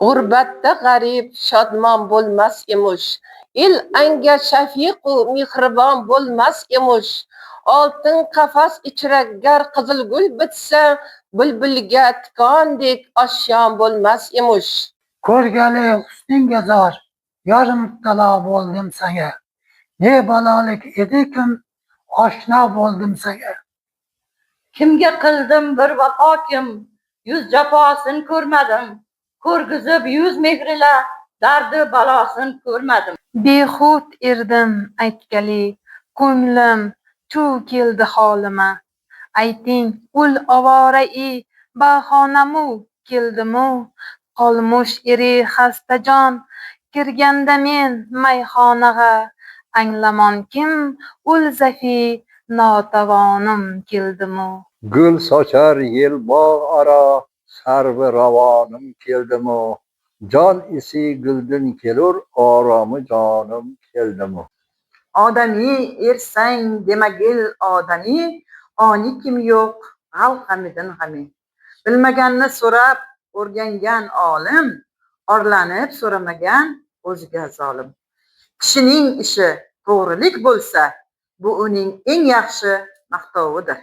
G'urbatda g'arib shodmon bo'lmas emish. El anga shafiqu mehribon bo'lmas emish. Oltin qafas ichra gar qizilgul bitsa, bulbulga tikondek oshyon bo'lmas emish. Ko'rgali husningga zor, yorim talo bo'ldim sanga. Ne balolik edikim, oshno bo'ldim sanga. Kimga qildim bir vafo kim, yuz jafosin ko'rmadim. Ko'rgizib yuz mehrila, dardi balosin ko'rmadim. Behud erdim aytgali, ko'nglim chuv keldi holima. Ayting, ul ovora-i bahonamu keldimu. Qolmush eri xastajon, kirganda men mayxonaga. Anglamon kim, ul zafi notavonim keldimu. Gul sochar yel bog' aro, sarvi ravonim keldimu. Jon isi guldan kelur, oromi jonim keldimu. Odami ersang demagil odami, oni kim yo'q, g'al g'amidin g'ami. Bilmaganni so'rab o'rgangan olim, orlanib so'ramagan o'ziga zolim. Kishining ishi to'g'rilik bo'lsa, bu uning eng yaxshi maqtovidir.